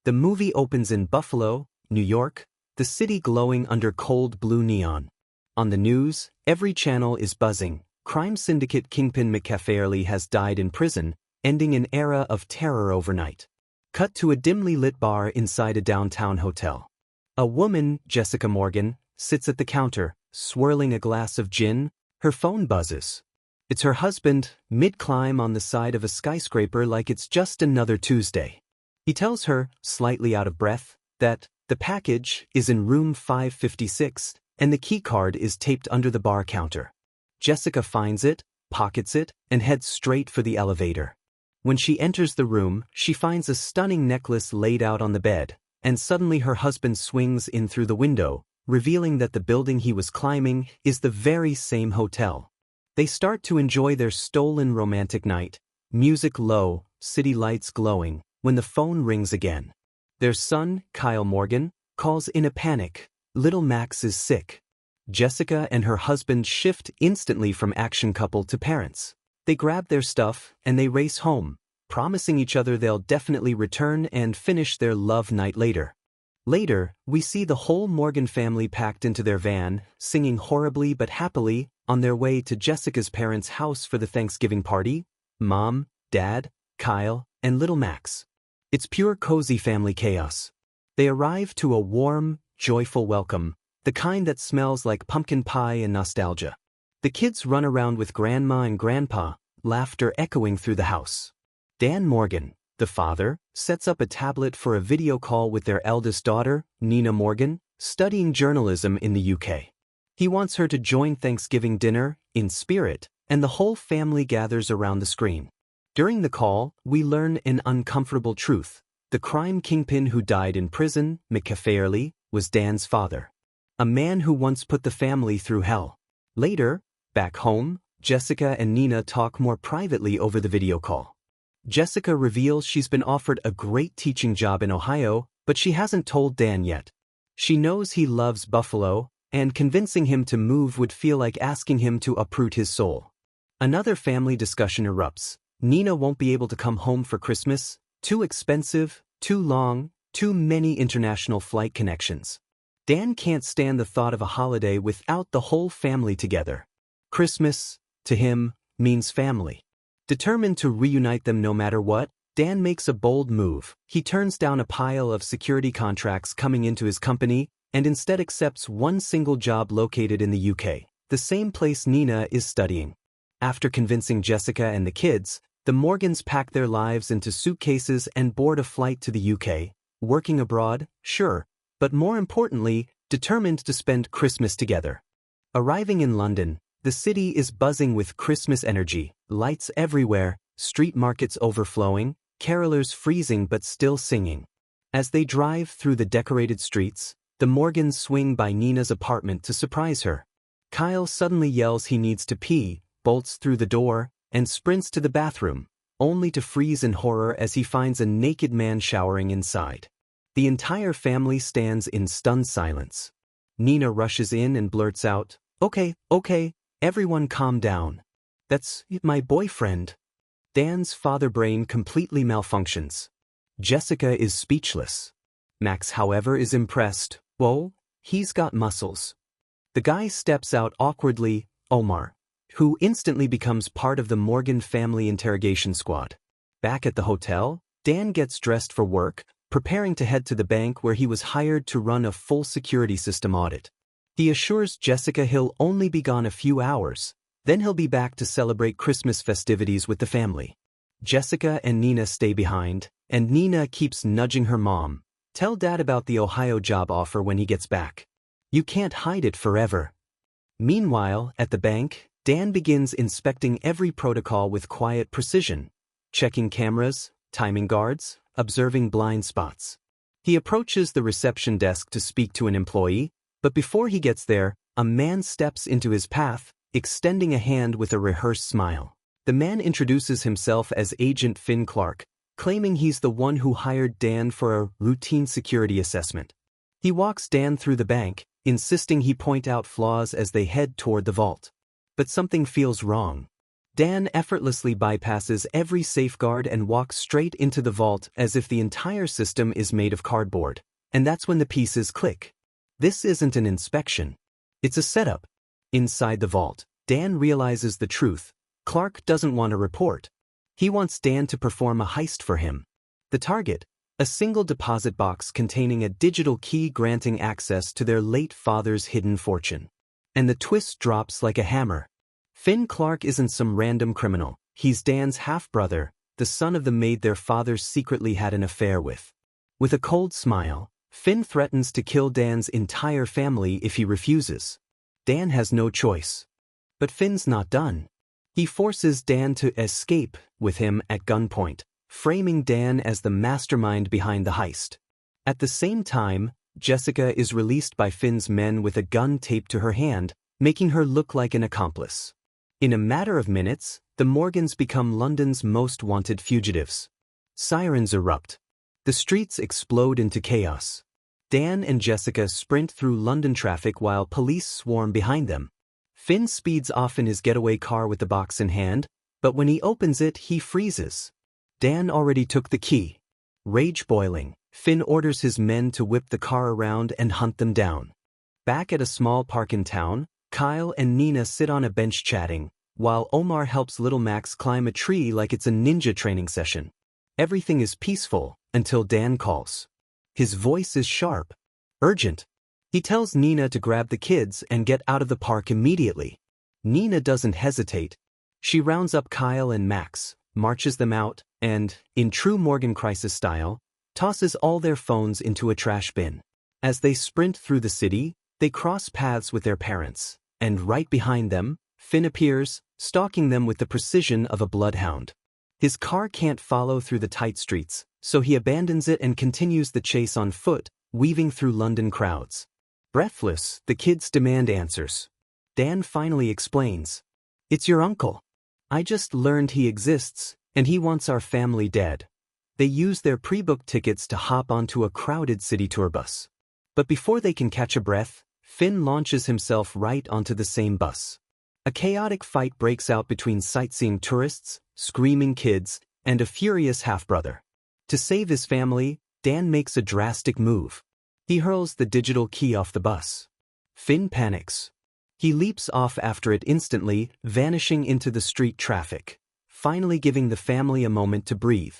The movie opens in Buffalo, New York, the city glowing under cold blue neon. On the news, every channel is buzzing. Crime syndicate kingpin McCaffrey has died in prison, ending an era of terror overnight. Cut to a dimly lit bar inside a downtown hotel. A woman, Jessica Morgan, sits at the counter, swirling a glass of gin. Her phone buzzes. It's her husband, mid-climb on the side of a skyscraper like it's just another Tuesday. He tells her, slightly out of breath, that the package is in room 556 and the keycard is taped under the bar counter. Jessica finds it, pockets it, and heads straight for the elevator. When she enters the room, she finds a stunning necklace laid out on the bed, and suddenly her husband swings in through the window, revealing that the building he was climbing is the very same hotel. They start to enjoy their stolen romantic night, music low, city lights glowing, when the phone rings again. Their son, Kyle Morgan, calls in a panic. Little Max is sick. Jessica and her husband shift instantly from action couple to parents. They grab their stuff and they race home, promising each other they'll definitely return and finish their love night later. Later, we see the whole Morgan family packed into their van, singing horribly but happily, on their way to Jessica's parents' house for the Thanksgiving party. Mom, Dad, Kyle, and little Max. It's pure cozy family chaos. They arrive to a warm, joyful welcome, the kind that smells like pumpkin pie and nostalgia. The kids run around with Grandma and Grandpa, laughter echoing through the house. Dan Morgan, the father, sets up a tablet for a video call with their eldest daughter, Nina Morgan, studying journalism in the UK. He wants her to join Thanksgiving dinner, in spirit, and the whole family gathers around the screen. During the call, we learn an uncomfortable truth. The crime kingpin who died in prison, McCaffrey, was Dan's father. A man who once put the family through hell. Later, back home, Jessica and Nina talk more privately over the video call. Jessica reveals she's been offered a great teaching job in Ohio, but she hasn't told Dan yet. She knows he loves Buffalo, and convincing him to move would feel like asking him to uproot his soul. Another family discussion erupts. Nina won't be able to come home for Christmas. Too expensive, too long, too many international flight connections. Dan can't stand the thought of a holiday without the whole family together. Christmas, to him, means family. Determined to reunite them no matter what, Dan makes a bold move. He turns down a pile of security contracts coming into his company and instead accepts one single job located in the UK, the same place Nina is studying. After convincing Jessica and the kids, the Morgans pack their lives into suitcases and board a flight to the UK, working abroad, sure, but more importantly, determined to spend Christmas together. Arriving in London, the city is buzzing with Christmas energy, lights everywhere, street markets overflowing, carolers freezing but still singing. As they drive through the decorated streets, the Morgans swing by Nina's apartment to surprise her. Kyle suddenly yells he needs to pee, bolts through the door, and sprints to the bathroom, only to freeze in horror as he finds a naked man showering inside. The entire family stands in stunned silence. Nina rushes in and blurts out, Okay, everyone calm down. That's my boyfriend." Dan's father brain completely malfunctions. Jessica is speechless. Max, however, is impressed. Whoa, he's got muscles. The guy steps out awkwardly, Omar, who instantly becomes part of the Morgan family interrogation squad. Back at the hotel, Dan gets dressed for work, preparing to head to the bank where he was hired to run a full security system audit. He assures Jessica he'll only be gone a few hours, then he'll be back to celebrate Christmas festivities with the family. Jessica and Nina stay behind, and Nina keeps nudging her mom. Tell Dad about the Ohio job offer when he gets back. You can't hide it forever. Meanwhile, at the bank, Dan begins inspecting every protocol with quiet precision, checking cameras, timing guards, observing blind spots. He approaches the reception desk to speak to an employee, but before he gets there, a man steps into his path, extending a hand with a rehearsed smile. The man introduces himself as Agent Finn Clark, claiming he's the one who hired Dan for a routine security assessment. He walks Dan through the bank, insisting he point out flaws as they head toward the vault. But something feels wrong. Dan effortlessly bypasses every safeguard and walks straight into the vault as if the entire system is made of cardboard. And that's when the pieces click. This isn't an inspection. It's a setup. Inside the vault, Dan realizes the truth. Clark doesn't want a report. He wants Dan to perform a heist for him. The target, a single deposit box containing a digital key granting access to their late father's hidden fortune. And the twist drops like a hammer. Finn Clark isn't some random criminal. He's Dan's half-brother, the son of the maid their fathers secretly had an affair with. With a cold smile, Finn threatens to kill Dan's entire family if he refuses. Dan has no choice. But Finn's not done. He forces Dan to escape with him at gunpoint, framing Dan as the mastermind behind the heist. At the same time, Jessica is released by Finn's men with a gun taped to her hand, making her look like an accomplice. In a matter of minutes, the Morgans become London's most wanted fugitives. Sirens erupt. The streets explode into chaos. Dan and Jessica sprint through London traffic while police swarm behind them. Finn speeds off in his getaway car with the box in hand, but when he opens it, he freezes. Dan already took the key. Rage boiling, Finn orders his men to whip the car around and hunt them down. Back at a small park in town, Kyle and Nina sit on a bench chatting, while Omar helps little Max climb a tree like it's a ninja training session. Everything is peaceful until Dan calls. His voice is sharp, urgent. He tells Nina to grab the kids and get out of the park immediately. Nina doesn't hesitate. She rounds up Kyle and Max, marches them out, and, in true Morgan crisis style, tosses all their phones into a trash bin. As they sprint through the city, they cross paths with their parents, and right behind them, Finn appears, stalking them with the precision of a bloodhound. His car can't follow through the tight streets, so he abandons it and continues the chase on foot, weaving through London crowds. Breathless, the kids demand answers. Dan finally explains. "It's your uncle. I just learned he exists, and he wants our family dead." They use their pre-booked tickets to hop onto a crowded city tour bus. But before they can catch a breath, Finn launches himself right onto the same bus. A chaotic fight breaks out between sightseeing tourists, screaming kids, and a furious half-brother. To save his family, Dan makes a drastic move. He hurls the digital key off the bus. Finn panics. He leaps off after it instantly, vanishing into the street traffic, finally giving the family a moment to breathe.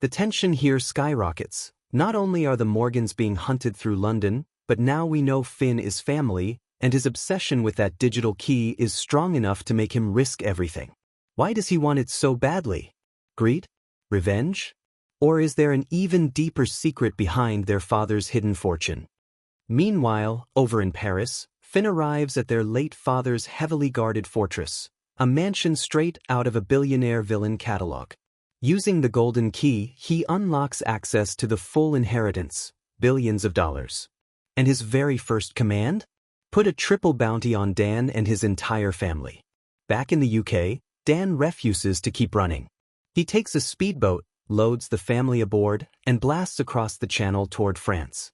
The tension here skyrockets. Not only are the Morgans being hunted through London, but now we know Finn is family, and his obsession with that digital key is strong enough to make him risk everything. Why does he want it so badly? Greed? Revenge? Or is there an even deeper secret behind their father's hidden fortune? Meanwhile, over in Paris, Finn arrives at their late father's heavily guarded fortress, a mansion straight out of a billionaire villain catalog. Using the golden key, he unlocks access to the full inheritance, billions of dollars. And his very first command? Put a triple bounty on Dan and his entire family. Back in the UK, Dan refuses to keep running. He takes a speedboat, loads the family aboard, and blasts across the channel toward France.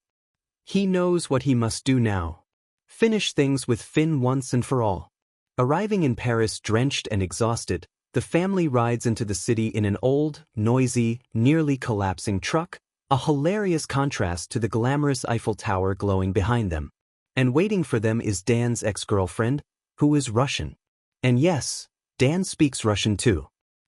He knows what he must do now. Finish things with Finn once and for all. Arriving in Paris drenched and exhausted, the family rides into the city in an old, noisy, nearly collapsing truck, a hilarious contrast to the glamorous Eiffel Tower glowing behind them. And waiting for them is Dan's ex-girlfriend, who is Russian. And yes, Dan speaks Russian too.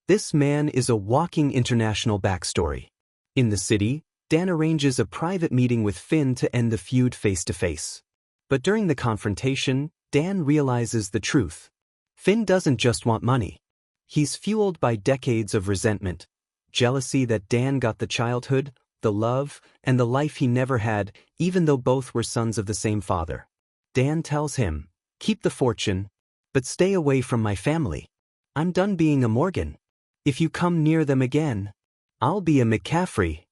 This man is a walking international backstory. In the city, Dan arranges a private meeting with Finn to end the feud face-to-face. But during the confrontation, Dan realizes the truth. Finn doesn't just want money. He's fueled by decades of resentment, jealousy that Dan got the childhood, the love, and the life he never had, even though both were sons of the same father. Dan tells him, "Keep the fortune, but stay away from my family. I'm done being a Morgan. If you come near them again, I'll be a McCaffrey."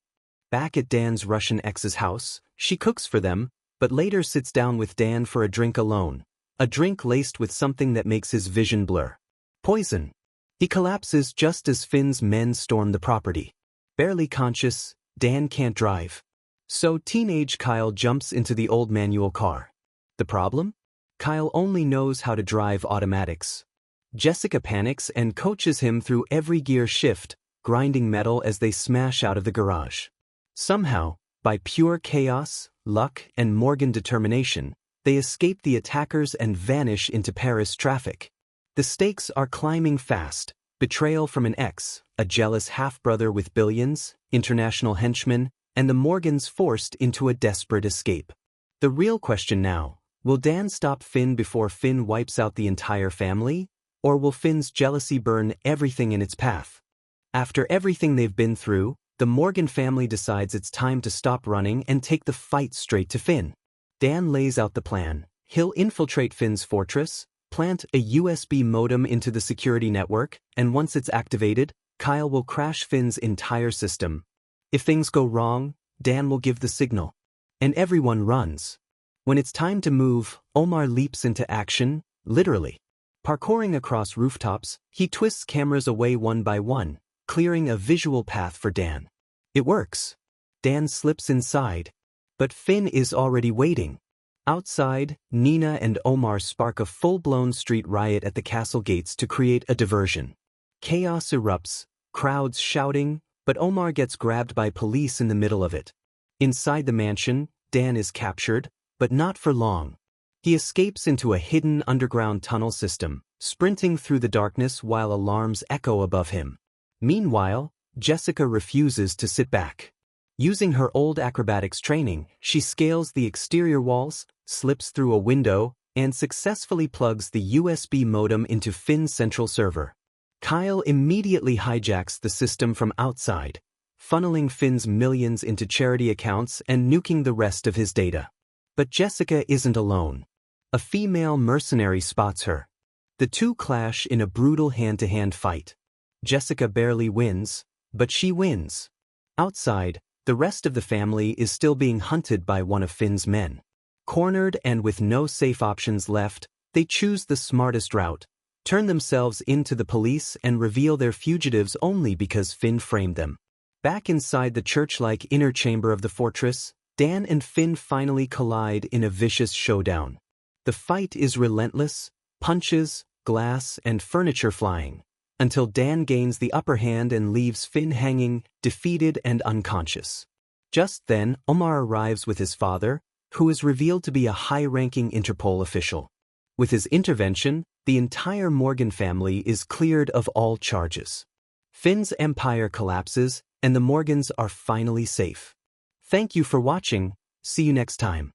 Back at Dan's Russian ex's house, she cooks for them, but later sits down with Dan for a drink alone. A drink laced with something that makes his vision blur. Poison. He collapses just as Finn's men storm the property. Barely conscious, Dan can't drive. So teenage Kyle jumps into the old manual car. The problem? Kyle only knows how to drive automatics. Jessica panics and coaches him through every gear shift, grinding metal as they smash out of the garage. Somehow, by pure chaos, luck, and Morgan determination, they escape the attackers and vanish into Paris traffic. The stakes are climbing fast: betrayal from an ex, a jealous half-brother with billions, international henchmen, and the Morgans forced into a desperate escape. The real question now: will Dan stop Finn before Finn wipes out the entire family? Or will Finn's jealousy burn everything in its path? After everything they've been through, the Morgan family decides it's time to stop running and take the fight straight to Finn. Dan lays out the plan. He'll infiltrate Finn's fortress, plant a USB modem into the security network, and once it's activated, Kyle will crash Finn's entire system. If things go wrong, Dan will give the signal. And everyone runs. When it's time to move, Omar leaps into action, literally. Parkouring across rooftops, he twists cameras away one by one, clearing a visual path for Dan. It works. Dan slips inside. But Finn is already waiting. Outside, Nina and Omar spark a full-blown street riot at the castle gates to create a diversion. Chaos erupts, crowds shouting, but Omar gets grabbed by police in the middle of it. Inside the mansion, Dan is captured, but not for long. He escapes into a hidden underground tunnel system, sprinting through the darkness while alarms echo above him. Meanwhile, Jessica refuses to sit back. Using her old acrobatics training, she scales the exterior walls, slips through a window, and successfully plugs the USB modem into Finn's central server. Kyle immediately hijacks the system from outside, funneling Finn's millions into charity accounts and nuking the rest of his data. But Jessica isn't alone. A female mercenary spots her. The two clash in a brutal hand-to-hand fight. Jessica barely wins, but she wins. Outside, the rest of the family is still being hunted by one of Finn's men. Cornered and with no safe options left, they choose the smartest route, turn themselves into the police and reveal they're fugitives only because Finn framed them. Back inside the church-like inner chamber of the fortress, Dan and Finn finally collide in a vicious showdown. The fight is relentless, punches, glass, and furniture flying, until Dan gains the upper hand and leaves Finn hanging, defeated and unconscious. Just then, Omar arrives with his father, who is revealed to be a high-ranking Interpol official. With his intervention, the entire Morgan family is cleared of all charges. Finn's empire collapses, and the Morgans are finally safe. Thank you for watching. See you next time.